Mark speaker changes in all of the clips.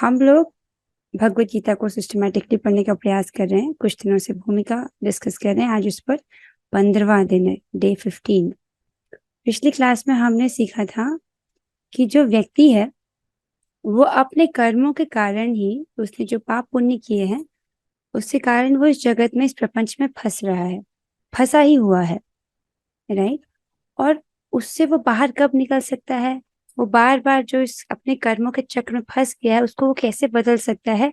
Speaker 1: हम लोग भगवत गीता को सिस्टमेटिकली पढ़ने का प्रयास कर रहे हैं। कुछ दिनों से भूमिका डिस्कस कर रहे हैं। आज उस पर 15वां दिन है, डे 15। पिछली क्लास में हमने सीखा था कि जो व्यक्ति है वो अपने कर्मों के कारण ही, उसने जो पाप पुण्य किए हैं उसके कारण वो इस जगत में, इस प्रपंच में फंस रहा है, फंसा ही हुआ है, राइट। और उससे वो बाहर कब निकल सकता है? वो बार बार जो इस अपने कर्मों के चक्र में फंस गया है उसको वो कैसे बदल सकता है?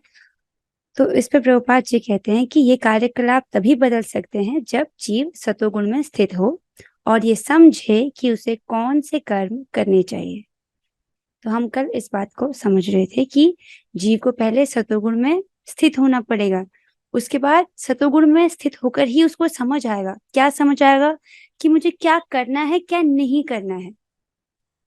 Speaker 1: तो इस पे प्रभुपाद जी कहते हैं कि ये कार्यकलाप तभी बदल सकते हैं जब जीव सतोगुण में स्थित हो और ये समझे कि उसे कौन से कर्म करने चाहिए। तो हम कल इस बात को समझ रहे थे कि जीव को पहले सतोगुण में स्थित होना पड़ेगा, उसके बाद सतोगुण में स्थित होकर ही उसको समझ आएगा। क्या समझ आएगा? कि मुझे क्या करना है, क्या नहीं करना है।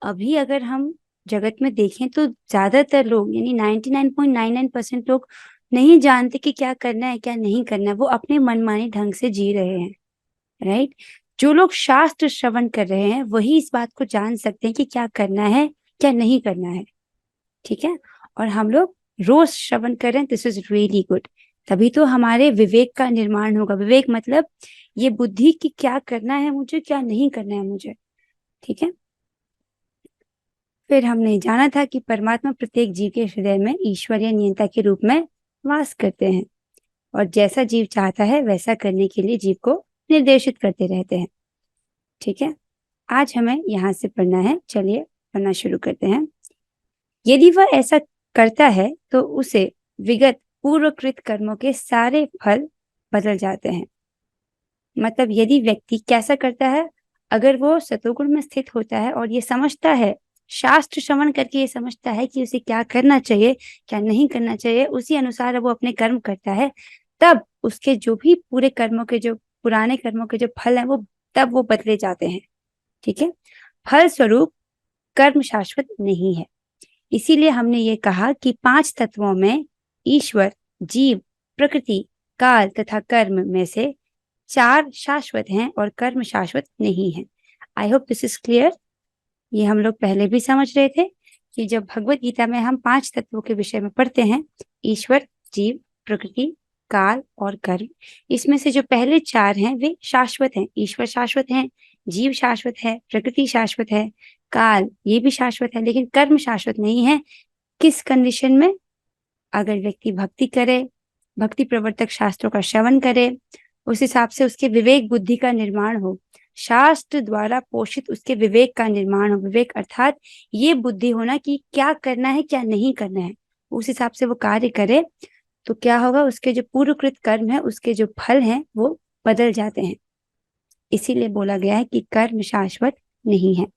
Speaker 1: अभी अगर हम जगत में देखें तो ज्यादातर लोग, यानी 99.99% लोग नहीं जानते कि क्या करना है, क्या नहीं करना है। वो अपने मनमाने ढंग से जी रहे हैं, राइट। जो लोग शास्त्र श्रवण कर रहे हैं वही इस बात को जान सकते हैं कि क्या करना है, क्या नहीं करना है, ठीक है। और हम लोग रोज श्रवण कर रहे हैं, दिस इज रियली गुड। तभी तो हमारे विवेक का निर्माण होगा। विवेक मतलब ये बुद्धि कि क्या करना है मुझे, क्या नहीं करना है मुझे, ठीक है। फिर हमने जाना था कि परमात्मा प्रत्येक जीव के हृदय में ईश्वरीय नियंता के रूप में वास करते हैं और जैसा जीव चाहता है वैसा करने के लिए जीव को निर्देशित करते रहते हैं, ठीक है। आज हमें यहाँ से पढ़ना है, चलिए पढ़ना शुरू करते हैं। यदि वह ऐसा करता है तो उसे विगत पूर्वकृत कर्मों के सारे फल बदल जाते हैं। मतलब यदि व्यक्ति कैसा करता है, अगर वो सतोगुण में स्थित होता है और ये समझता है, शास्त्र श्रवण करके ये समझता है कि उसे क्या करना चाहिए, क्या नहीं करना चाहिए, उसी अनुसार वो अपने कर्म करता है, तब उसके जो भी पूरे कर्मों के, जो पुराने कर्मों के जो फल हैं वो तब वो बदले जाते हैं, ठीक है। फल स्वरूप कर्म शाश्वत नहीं है। इसीलिए हमने ये कहा कि 5 तत्वों में ईश्वर, जीव, प्रकृति, काल तथा कर्म में से 4 शाश्वत हैं और कर्म शाश्वत नहीं है। I hope this is clear. ये हम लोग पहले भी समझ रहे थे कि जब भगवत गीता में हम 5 तत्वों के विषय में पढ़ते हैं, ईश्वर, जीव, प्रकृति, काल और कर्म, इसमें से जो पहले 4 हैं वे शाश्वत हैं। ईश्वर शाश्वत है, जीव शाश्वत है, प्रकृति शाश्वत है, काल ये भी शाश्वत है, लेकिन कर्म शाश्वत नहीं है। किस कंडीशन में? अगर व्यक्ति भक्ति करे, भक्ति प्रवर्तक शास्त्रों का श्रवण करे, उस हिसाब से उसके विवेक बुद्धि का निर्माण हो, शास्त्र द्वारा पोषित उसके विवेक का निर्माण हो। विवेक अर्थात ये बुद्धि होना कि क्या करना है, क्या नहीं करना है, उस हिसाब से वो कार्य करे, तो क्या होगा? उसके जो पूर्वकृत कर्म है, उसके जो फल हैं वो बदल जाते हैं। इसीलिए बोला गया है कि कर्म शाश्वत नहीं है।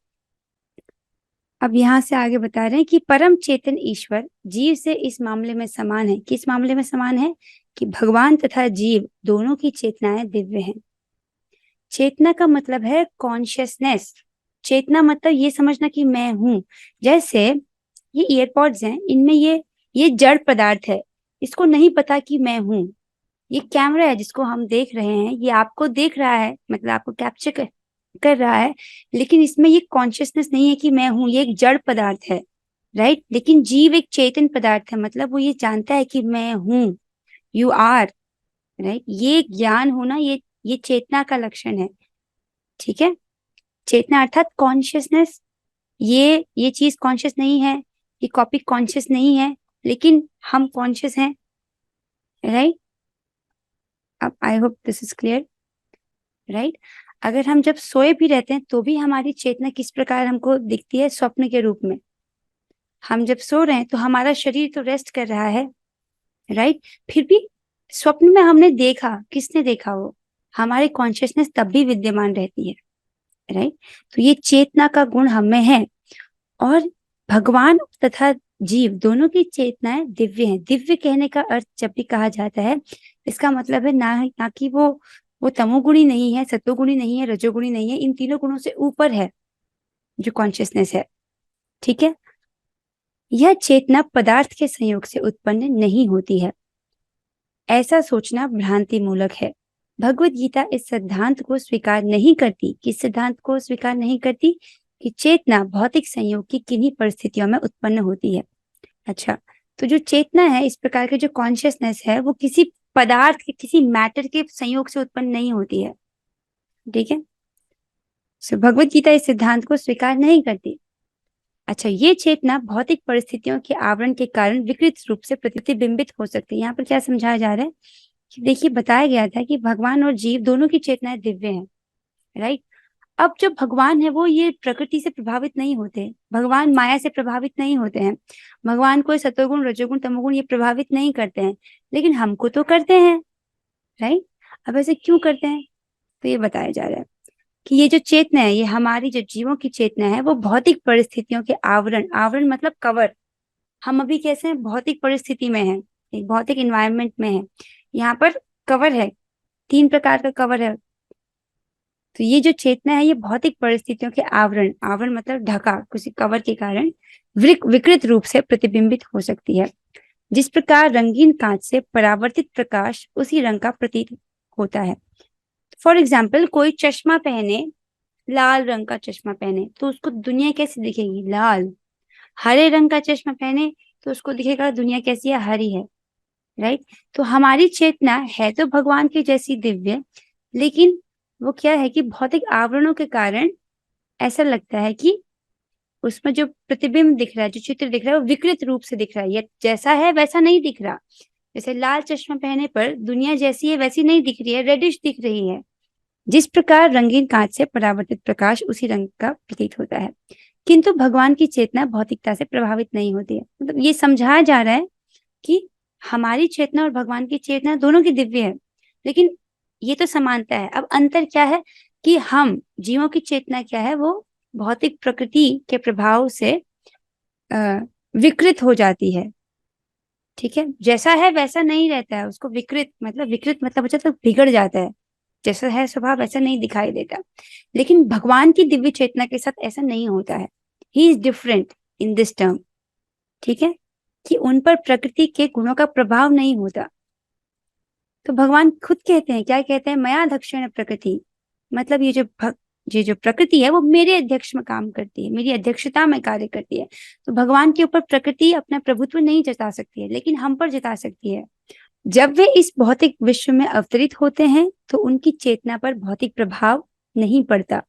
Speaker 1: अब यहाँ से आगे बता रहे हैं कि परम चेतन ईश्वर जीव से इस मामले में समान है। किस मामले में समान है? कि भगवान तथा जीव दोनों की चेतनाएं दिव्य हैं। चेतना का मतलब है कॉन्शियसनेस। चेतना मतलब ये समझना कि मैं हूं। जैसे ये ईयरपॉड्स हैं, इनमें ये जड़ पदार्थ है, इसको नहीं पता कि मैं हूं। ये कैमरा है जिसको हम देख रहे हैं, ये आपको देख रहा है, मतलब आपको कैप्चर कर रहा है, लेकिन इसमें ये कॉन्शियसनेस नहीं है कि मैं हूं। ये एक जड़ पदार्थ है, राइट। लेकिन जीव एक चेतन पदार्थ है, मतलब वो ये जानता है कि मैं हूं, यू आर, राइट। ये ज्ञान होना, ये चेतना का लक्षण है, ठीक है। चेतना अर्थात कॉन्शियसनेस। ये चीज कॉन्शियस नहीं है, ये कॉपी कॉन्शियस नहीं है, लेकिन हम कॉन्शियस हैं, राइट। अब I hope this is clear, right. अगर हम जब सोए भी रहते हैं तो भी हमारी चेतना किस प्रकार हमको दिखती है? स्वप्न के रूप में। हम जब सो रहे हैं तो हमारा शरीर तो रेस्ट कर रहा है, राइट। फिर भी स्वप्न में हमने देखा, किसने देखा? वो हमारी कॉन्शियसनेस तब भी विद्यमान रहती है, राइट। तो ये चेतना का गुण हमें है। और भगवान तथा जीव दोनों की चेतनाएं दिव्य हैं। दिव्य कहने का अर्थ जब भी कहा जाता है, इसका मतलब है ना कि वो तमोगुणी नहीं है, सत्वगुणी नहीं है, रजोगुणी नहीं है, इन तीनों गुणों से ऊपर है जो कॉन्शियसनेस है, ठीक है। यह चेतना पदार्थ के संयोग से उत्पन्न नहीं होती है, ऐसा सोचना भ्रांति मूलक है। भगवत गीता इस सिद्धांत को स्वीकार नहीं करती। किस सिद्धांत को स्वीकार नहीं करती? कि चेतना भौतिक संयोग की किन्हीं परिस्थितियों में उत्पन्न होती है। अच्छा, तो जो चेतना है, इस प्रकार के जो कॉन्शियसनेस है, वो किसी पदार्थ के, किसी मैटर के संयोग से उत्पन्न नहीं होती है। ठीक है, सो भगवत गीता इस सिद्धांत को स्वीकार नहीं करती। अच्छा, ये चेतना भौतिक परिस्थितियों के आवरण के कारण विकृत रूप से प्रतिबिंबित हो सकती है। यहाँ पर क्या समझाया जा रहा है कि देखिए, बताया गया था कि भगवान और जीव दोनों की चेतनाएं दिव्य हैं, राइट। अब जो भगवान है वो ये प्रकृति से प्रभावित नहीं होते, भगवान माया से प्रभावित नहीं होते हैं, भगवान कोई सतोगुण रजोगुण तमोगुण ये प्रभावित नहीं करते हैं, लेकिन हमको तो करते हैं, राइट। अब ऐसे क्यों करते हैं, तो ये बताया जा रहा है कि ये जो चेतना है, ये हमारी जो जीवों की चेतना है, वो भौतिक परिस्थितियों के आवरण, आवरण मतलब कवर, हम अभी कैसे हैं, भौतिक परिस्थिति में है, एक भौतिक इन्वायरमेंट में है, यहाँ पर कवर है, 3 प्रकार का कवर है। तो ये जो चेतना है, ये भौतिक परिस्थितियों के आवरण, आवरण मतलब ढका, किसी कवर के कारण विकृत रूप से प्रतिबिंबित हो सकती है। जिस प्रकार रंगीन कांच से परावर्तित प्रकाश उसी रंग का प्रतीत होता है। फॉर एग्जाम्पल, कोई चश्मा पहने, लाल रंग का चश्मा पहने, तो उसको दुनिया कैसी दिखेगी, लाल। हरे रंग का चश्मा पहने तो उसको दिखेगा दुनिया कैसी है, हरी है, राइट। तो हमारी चेतना है तो भगवान की जैसी दिव्य, लेकिन वो क्या है कि भौतिक आवरणों के कारण ऐसा लगता है कि उसमें जो प्रतिबिंब दिख रहा है, जो चित्र दिख रहा है, वो विकृत रूप से दिख रहा है, या जैसा है वैसा नहीं दिख रहा। जैसे लाल चश्मा पहनने पर दुनिया जैसी है वैसी नहीं दिख रही है, रेडिश दिख रही है। जिस प्रकार रंगीन कांच से परावर्तित प्रकाश उसी रंग का प्रतीत होता है, किंतु भगवान की चेतना भौतिकता से प्रभावित नहीं होती है। मतलब ये समझाया जा रहा है कि हमारी चेतना और भगवान की चेतना दोनों की दिव्य है, लेकिन ये तो समानता है। अब अंतर क्या है कि हम जीवों की चेतना क्या है, वो भौतिक प्रकृति के प्रभाव से विकृत हो जाती है। ठीक है, जैसा है वैसा नहीं रहता है, उसको विकृत मतलब बच्चा तो बिगड़ जाता है, जैसा है स्वभाव वैसा नहीं दिखाई देता। लेकिन भगवान की दिव्य चेतना के साथ ऐसा नहीं होता है, he is different in this term. ठीक है, कि उन पर प्रकृति के गुणों का प्रभाव नहीं होता। तो भगवान खुद कहते हैं, क्या कहते हैं, मया दक्षिण प्रकृति, मतलब ये जो प्रकृति है वो मेरे अध्यक्ष में काम करती है, मेरी अध्यक्षता में कार्य करती है। तो भगवान के ऊपर प्रकृति अपना प्रभुत्व नहीं जता सकती है, लेकिन हम पर जता सकती है। जब वे इस भौतिक विश्व में अवतरित होते हैं तो उनकी चेतना पर भौतिक प्रभाव नहीं पड़ता।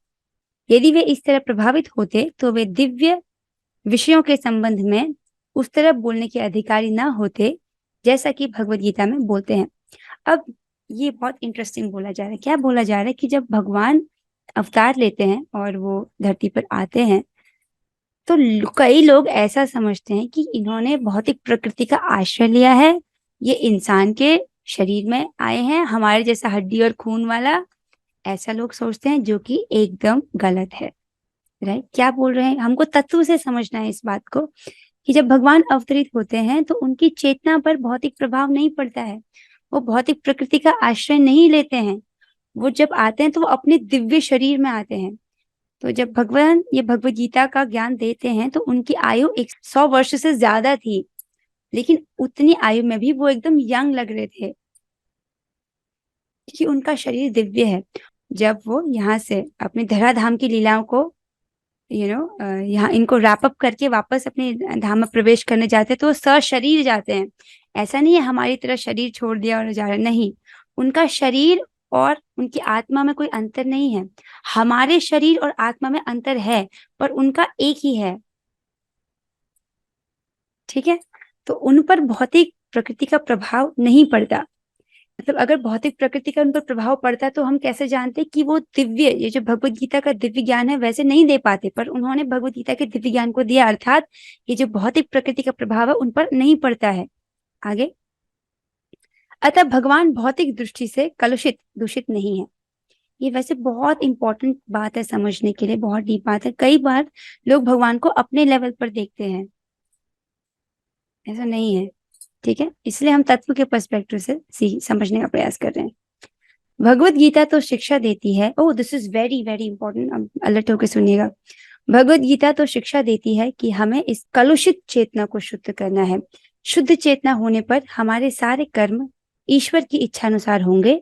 Speaker 1: यदि वे इस तरह प्रभावित होते तो वे दिव्य विषयों के संबंध में उस तरह बोलने के अधिकारी ना होते, जैसा कि भगवत गीता में बोलते हैं। अब ये बहुत इंटरेस्टिंग बोला जा रहा है, क्या बोला जा रहा है कि जब भगवान अवतार लेते हैं और वो धरती पर आते हैं, तो कई लोग ऐसा समझते हैं कि इन्होंने भौतिक प्रकृति का आश्रय लिया है, ये इंसान के शरीर में आए हैं, हमारे जैसा हड्डी और खून वाला, ऐसा लोग सोचते हैं, जो कि एकदम गलत है, राइट। क्या बोल रहे हैं, हमको तत्व से समझना है इस बात को कि जब भगवान अवतरित होते हैं तो उनकी चेतना पर भौतिक प्रभाव नहीं पड़ता है, वो भौतिक प्रकृति का आश्रय नहीं लेते हैं। वो जब आते हैं तो वो अपने दिव्य शरीर में आते हैं। तो जब भगवान ये भगवत गीता का ज्ञान देते हैं तो उनकी आयु 100 वर्ष से ज्यादा थी, लेकिन उतनी आयु में भी वो एकदम यंग लग रहे थे, क्योंकि उनका शरीर दिव्य है। जब वो यहाँ से अपने धराधाम की लीलाओं को यहाँ इनको रैप अप करके वापस अपने धाम में प्रवेश करने जाते हैं, तो वो सशरीर जाते हैं। ऐसा नहीं है हमारी तरह शरीर छोड़ दिया और जा रहे, नहीं, उनका शरीर और उनकी आत्मा में कोई अंतर नहीं है। हमारे शरीर और आत्मा में अंतर है, पर उनका एक ही है। ठीक है, तो उन पर भौतिक प्रकृति का प्रभाव नहीं पड़ता। मतलब अगर भौतिक प्रकृति का उन पर प्रभाव पड़ता तो हम कैसे जानते कि वो दिव्य, ये जो भगवत गीता का दिव्य ज्ञान है वैसे नहीं दे पाते, पर उन्होंने भगवत गीता के दिव्य ज्ञान को दिया, अर्थात ये जो भौतिक प्रकृति का प्रभाव है उन पर नहीं पड़ता है। आगे, अतः भगवान भौतिक दृष्टि से कलुषित दूषित नहीं है। ये वैसे बहुत इंपॉर्टेंट बात है समझने के लिए, बहुत डीप बात है। कई बार लोग भगवान को अपने लेवल पर देखते हैं, ऐसा नहीं है। ठीक है, इसलिए हम तत्व के पर्सपेक्टिव से समझने का प्रयास कर रहे हैं। भगवत गीता तो शिक्षा देती है, oh this is very very important, अब अलर्ट होकर सुनिएगा। भगवत गीता तो शिक्षा देती है कि हमें इस कलुषित चेतना को शुद्ध करना है। शुद्ध चेतना होने पर हमारे सारे कर्म ईश्वर की इच्छा अनुसार होंगे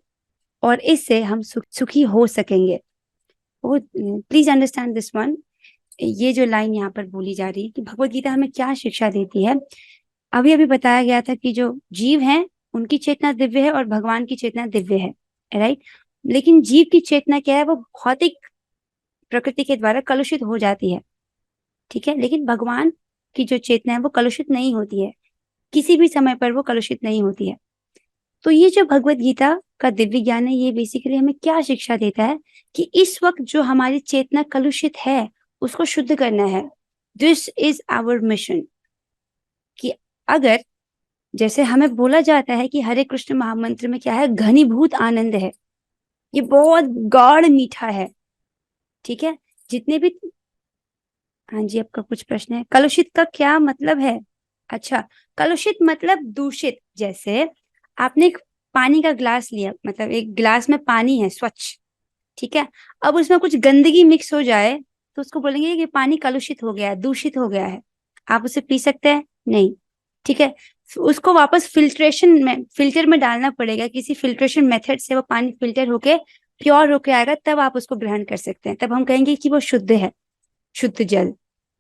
Speaker 1: और इससे हम सुखी हो सकेंगे। Please understand this one. ये जो लाइन यहाँ पर बोली जा रही है कि भगवत गीता हमें क्या शिक्षा देती है, अभी अभी बताया गया था कि जो जीव हैं उनकी चेतना दिव्य है और भगवान की चेतना दिव्य है, राइट। लेकिन जीव की चेतना क्या है, वो भौतिक प्रकृति के द्वारा कलुषित हो जाती है, ठीक है। लेकिन भगवान की जो चेतना है वो कलुषित नहीं होती है, किसी भी समय पर वो कलुषित नहीं होती है। तो ये जो भगवत गीता का दिव्य ज्ञान है, ये बेसिकली हमें क्या शिक्षा देता है कि इस वक्त जो हमारी चेतना कलुषित है उसको शुद्ध करना है। This is our mission. कि अगर जैसे हमें बोला जाता है कि हरे कृष्ण महामंत्र में क्या है, घनीभूत आनंद है, ये बहुत गाढ़ मीठा है, ठीक है। जितने भी, हाँ जी, आपका कुछ प्रश्न है? कलुषित का क्या मतलब है? अच्छा, कलुषित मतलब दूषित। जैसे आपने एक पानी का ग्लास लिया, मतलब एक गिलास में पानी है स्वच्छ, ठीक है। अब उसमें कुछ गंदगी मिक्स हो जाए तो उसको बोलेंगे कि पानी कलुषित हो गया है, दूषित हो गया है। आप उसे पी सकते हैं? नहीं, ठीक है। उसको वापस फिल्टर में डालना पड़ेगा, किसी फिल्ट्रेशन मेथड से वो पानी फिल्टर होके प्योर होके आएगा, तब आप उसको ग्रहण कर सकते हैं, तब हम कहेंगे कि वो शुद्ध है, शुद्ध जल।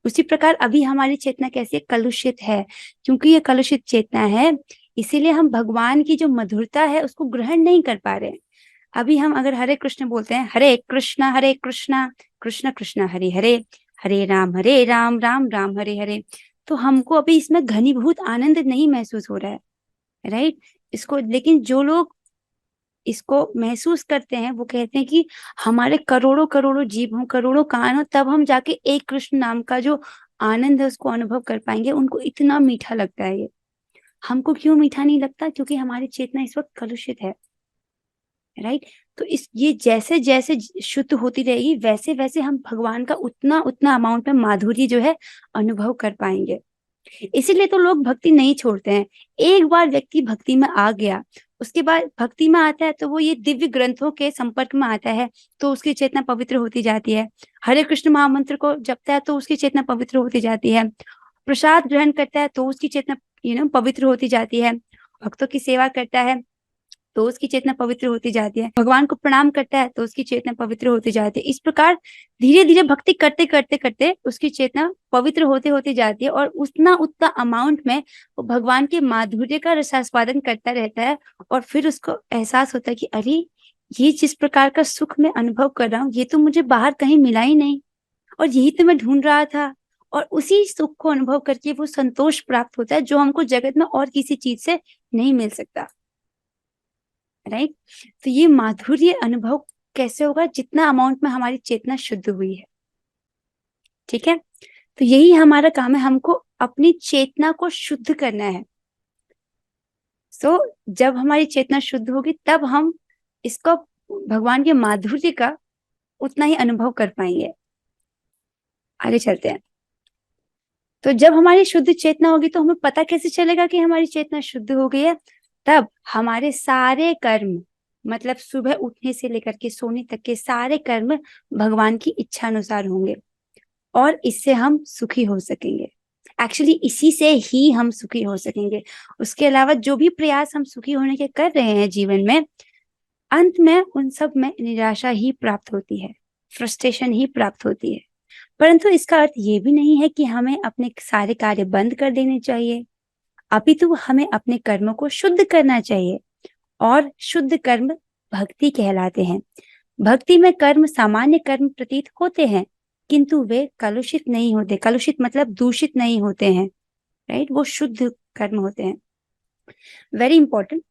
Speaker 1: उसी प्रकार अभी हमारी चेतना कैसी है? कलुषित है। क्योंकि ये कलुषित चेतना है, इसीलिए हम भगवान की जो मधुरता है उसको ग्रहण नहीं कर पा रहे हैं। अभी हम अगर हरे कृष्ण बोलते हैं, हरे कृष्णा कृष्ण कृष्ण हरे हरे, हरे राम राम राम हरे हरे, तो हमको अभी इसमें घनीभूत आनंद नहीं महसूस हो रहा है, राइट। इसको, लेकिन जो लोग इसको महसूस करते हैं वो कहते हैं कि हमारे करोड़ों करोड़ों जीव हों, करोड़ों कान हो, तब हम जाके एक कृष्ण नाम का जो आनंद है उसको अनुभव कर पाएंगे। उनको इतना मीठा लगता है ये। हमको क्यों मीठा नहीं लगता? क्योंकि हमारी चेतना इस वक्त कलुषित है, राइट। तो इस ये जैसे जैसे शुद्ध होती रहेगी वैसे वैसे हम भगवान का उतना उतना अमाउंट में माधुर्य जो है अनुभव कर पाएंगे। इसीलिए तो लोग भक्ति नहीं छोड़ते हैं। एक बार व्यक्ति भक्ति में आ गया, उसके बाद भक्ति में आता है तो वो ये दिव्य ग्रंथों के संपर्क में आता है, तो उसकी चेतना पवित्र होती जाती है। हरे कृष्ण महामंत्र को जपता है तो उसकी चेतना पवित्र होती जाती है। प्रसाद ग्रहण करता है तो उसकी चेतना पवित्र होती जाती है। भक्तों की सेवा करता है तो उसकी चेतना पवित्र होती जाती है। भगवान को प्रणाम करता है तो उसकी चेतना पवित्र होती जाती है। इस प्रकार धीरे धीरे भक्ति करते करते करते उसकी चेतना पवित्र होते होती जाती है, और उतना उतना अमाउंट में वो भगवान के माधुर्य का रसास्वादन करता रहता है। और फिर उसको एहसास होता है कि अरे, ये जिस प्रकार का सुख मैं अनुभव कर रहा हूँ ये तो मुझे बाहर कहीं मिला ही नहीं, और यही तो मैं ढूंढ रहा था। और उसी सुख को अनुभव करके वो संतोष प्राप्त होता है जो हमको जगत में और किसी चीज से नहीं मिल सकता, राइट। तो ये माधुर्य अनुभव कैसे होगा? जितना अमाउंट में हमारी चेतना शुद्ध हुई है, ठीक है। तो यही हमारा काम है, हमको अपनी चेतना को शुद्ध करना है। सो जब हमारी चेतना शुद्ध होगी तब हम इसको, भगवान के माधुर्य का उतना ही अनुभव कर पाएंगे। आगे चलते हैं। तो जब हमारी शुद्ध चेतना होगी तो हमें पता कैसे चलेगा कि हमारी चेतना शुद्ध हो गई है? तब हमारे सारे कर्म, मतलब सुबह उठने से लेकर के सोने तक के सारे कर्म भगवान की इच्छा अनुसार होंगे, और इससे हम सुखी हो सकेंगे। एक्चुअली इसी से ही हम सुखी हो सकेंगे। उसके अलावा जो भी प्रयास हम सुखी होने के कर रहे हैं जीवन में, अंत में उन सब में निराशा ही प्राप्त होती है, फ्रस्ट्रेशन ही प्राप्त होती है। परंतु इसका अर्थ ये भी नहीं है कि हमें अपने सारे कार्य बंद कर देने चाहिए, अपितु हमें अपने कर्मों को शुद्ध करना चाहिए। और शुद्ध कर्म भक्ति कहलाते हैं। भक्ति में कर्म सामान्य कर्म प्रतीत होते हैं, किंतु वे कलुषित नहीं होते। कलुषित मतलब दूषित नहीं होते हैं, राइट। वो शुद्ध कर्म होते हैं। Very important.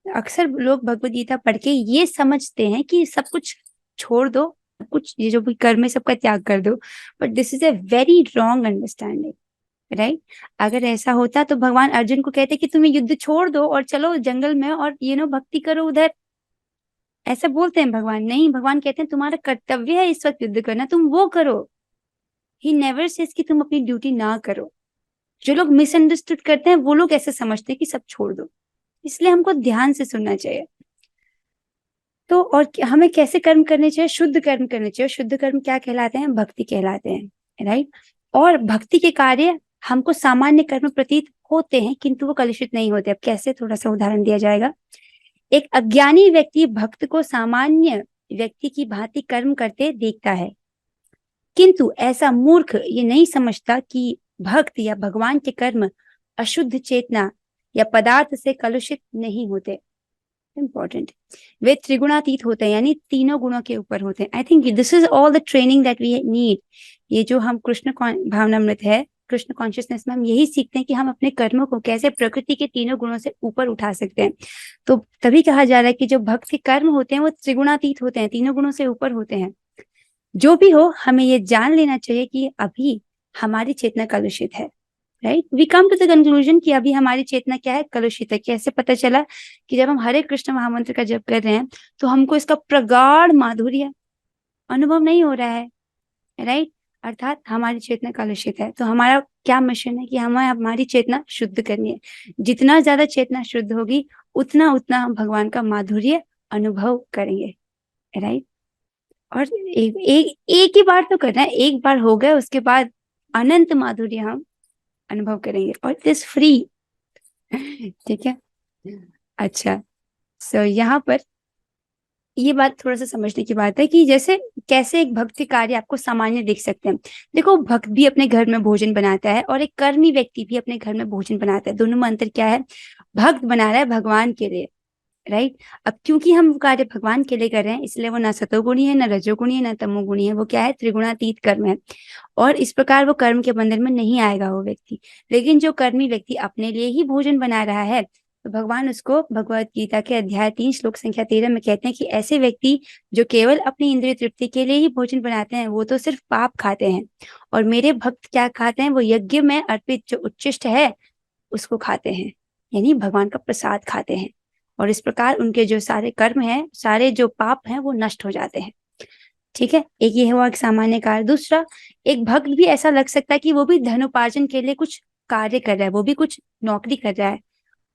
Speaker 1: अक्सर लोग भगवत गीता पढ़ के ये समझते हैं कि सब कुछ छोड़ दो, कुछ ये जो भी कर्म है सबका त्याग कर दो, but this is a very wrong understanding, right. अगर ऐसा होता तो भगवान अर्जुन को कहते कि तुम्हें युद्ध छोड़ दो और चलो जंगल में और भक्ति करो उधर। ऐसा बोलते हैं भगवान? नहीं, भगवान कहते हैं तुम्हारा कर्तव्य है इस वक्त युद्ध करना, तुम वो करो। ही नेवर सेज कि तुम अपनी ड्यूटी ना करो। जो लोग मिसअंडरस्टूड करते हैं वो लोग ऐसे समझते हैं कि सब छोड़ दो, इसलिए हमको ध्यान से सुनना चाहिए। तो और हमें कैसे कर्म करने चाहिए? शुद्ध कर्म करने चाहिए। शुद्ध कर्म क्या कहलाते हैं? भक्ति कहलाते हैं, राइट। और भक्ति के कार्य हमको सामान्य कर्म प्रतीत होते हैं किंतु वो कलुषित नहीं होते। अब कैसे? थोड़ा सा उदाहरण दिया जाएगा। एक अज्ञानी व्यक्ति भक्त को सामान्य व्यक्ति की भांति कर्म करते देखता है, किंतु ऐसा मूर्ख ये नहीं समझता कि भक्त या भगवान के कर्म अशुद्ध चेतना या पदार्थ से कलुषित नहीं होते। इम्पोर्टेंट, वे त्रिगुणातीत होते हैं, यानी तीनों गुणों के ऊपर होते हैं। I think this is all the training that we need. ये जो हम कृष्ण भावनामृत है, कृष्ण कॉन्शियसनेस में हम यही सीखते हैं कि हम अपने कर्मों को कैसे प्रकृति के तीनों गुणों से ऊपर उठा सकते हैं। तो तभी कहा जा रहा है कि जो भक्त के कर्म होते हैं वो त्रिगुणातीत होते हैं, तीनों गुणों से ऊपर होते हैं। जो भी हो, हमें ये जान लेना चाहिए कि अभी हमारी चेतना कलुषित है। Right, we come to the conclusion कि अभी हमारी चेतना क्या है, कलुषित है। कैसे पता चला? कि जब हम हरे कृष्ण महामंत्र का जप कर रहे हैं तो हमको इसका प्रगाढ़ माधुर्य अनुभव नहीं हो रहा है। राइट, अर्थात हमारी चेतना कलुषित है। तो हमारा क्या मिशन है कि हमें हमारी चेतना शुद्ध करनी है। जितना ज्यादा चेतना शुद्ध होगी उतना उतना हम भगवान का माधुर्य अनुभव करेंगे। राइट, और एक ही बार तो करना है, एक बार हो गए उसके बाद अनंत माधुर्य हम अनुभव करेंगे, और इट इज फ्री। ठीक है, अच्छा। सो यहाँ पर ये बात थोड़ा सा समझने की बात है कि जैसे कैसे एक भक्ति कार्य आपको सामान्य दिख सकते हैं। देखो, भक्त भी अपने घर में भोजन बनाता है और एक कर्मी व्यक्ति भी अपने घर में भोजन बनाता है। दोनों में अंतर क्या है? भक्त बना रहा है भगवान के लिए। राइट, अब क्योंकि हम कार्य भगवान के लिए कर रहे हैं इसलिए वो ना सतोगुणी है, ना रजोगुणी है, ना तमोगुणी है। वो क्या है? त्रिगुणातीत कर्म है, और इस प्रकार वो कर्म के बंधन में नहीं आएगा वो व्यक्ति। लेकिन जो कर्मी व्यक्ति अपने लिए ही भोजन बना रहा है, तो भगवान उसको भगवत गीता के अध्याय 3 श्लोक संख्या 13 में कहते हैं कि ऐसे व्यक्ति जो केवल अपनी इंद्रिय तृप्ति के लिए ही भोजन बनाते हैं वो तो सिर्फ पाप खाते हैं, और मेरे भक्त क्या खाते हैं? वो यज्ञ में अर्पित जो उच्चिष्ट है उसको खाते हैं, यानी भगवान का प्रसाद खाते हैं। और इस प्रकार उनके जो सारे कर्म हैं, सारे जो पाप हैं वो नष्ट हो जाते हैं। ठीक है, एक ये हुआ एक सामान्य कार्य। दूसरा, एक भक्त भी ऐसा लग सकता है कि वो भी धनोपार्जन के लिए कुछ कार्य कर रहा है, वो भी कुछ नौकरी कर रहा है,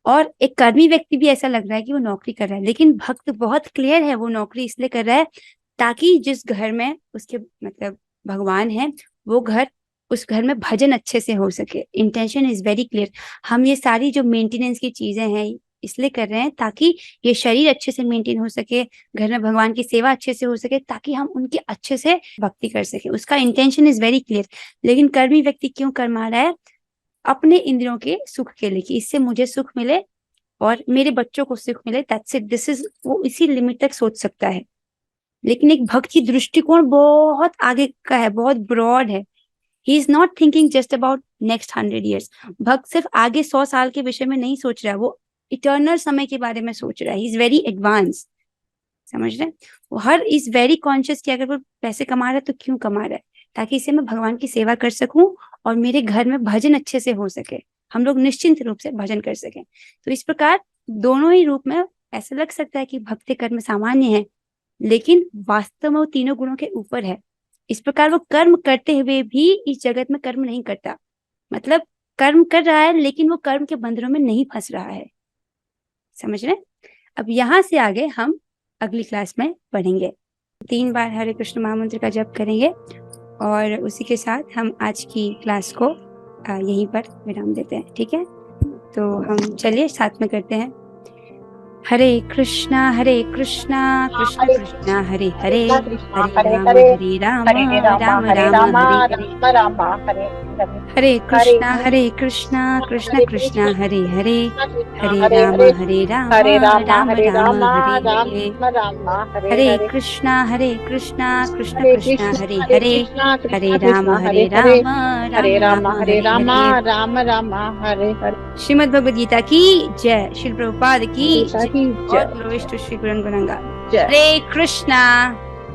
Speaker 1: और एक कर्मी व्यक्ति भी ऐसा लग रहा है कि वो नौकरी कर रहा है। लेकिन भक्त बहुत क्लियर है, वो नौकरी इसलिए कर रहा है ताकि जिस घर में उसके मतलब भगवान है वो घर, उस घर में भजन अच्छे से हो सके। Intention is very clear. हम ये सारी जो मेंटेनेंस की चीजें हैं इसलिए कर रहे हैं ताकि ये शरीर अच्छे से मेंटेन हो सके, घर में भगवान की सेवा अच्छे से हो सके, ताकि हम उनकी अच्छे से भक्ति कर सके। उसका इंटेंशन इज वेरी क्लियर। लेकिन कर्मी व्यक्ति क्यों कर्मा रहा है? अपने इंद्रियों के सुख के लिए, कि इससे मुझे सुख मिले और मेरे बच्चों को सुख मिले, दैट्स इट, दिस इज, वो इसी लिमिट तक सोच सकता है। लेकिन एक भक्त की दृष्टिकोण बहुत आगे का है, बहुत ब्रॉड है। He is not thinking just about next 100 years। भक्त सिर्फ आगे 100 साल के विषय में नहीं सोच रहा है, वो इटर्नल समय के बारे में सोच रहा है। ही इज वेरी एडवांस, समझ रहे हैं? वो हर इज वेरी कॉन्शियस कि अगर वो पैसे कमा रहा है तो क्यों कमा रहा है? ताकि इससे मैं भगवान की सेवा कर सकूं और मेरे घर में भजन अच्छे से हो सके, हम लोग निश्चिंत रूप से भजन कर सकें। तो इस प्रकार दोनों ही रूप में ऐसा लग सकता है कि भक्ति कर्म सामान्य है, लेकिन वास्तव में वो तीनों गुणों के ऊपर है। इस प्रकार वो कर्म करते हुए भी इस जगत में कर्म नहीं करता, मतलब कर्म कर रहा है लेकिन वो कर्म के बंधनों में नहीं फंस रहा है। समझ रहे? अब यहाँ से आगे हम अगली क्लास में पढ़ेंगे। 3 बार हरे कृष्ण महामंत्र का जप करेंगे, और उसी के साथ हम आज की क्लास को यहीं पर विराम देते हैं। ठीक है, तो हम चलिए साथ में करते हैं। हरे कृष्णा कृष्णा कृष्णा हरे हरे, हरे राम राम राम हरे हरे। हरे कृष्णा कृष्णा कृष्णा हरे हरे, हरे राम राम राम हरे हरे। हरे कृष्णा कृष्णा कृष्णा हरे हरे, हरे राम राम राम हरे हरे। श्रीमद् भगवद गीता की जय, श्री प्रभुपाद की जय, और glories to Shri Guru Angad. Hare Krishna.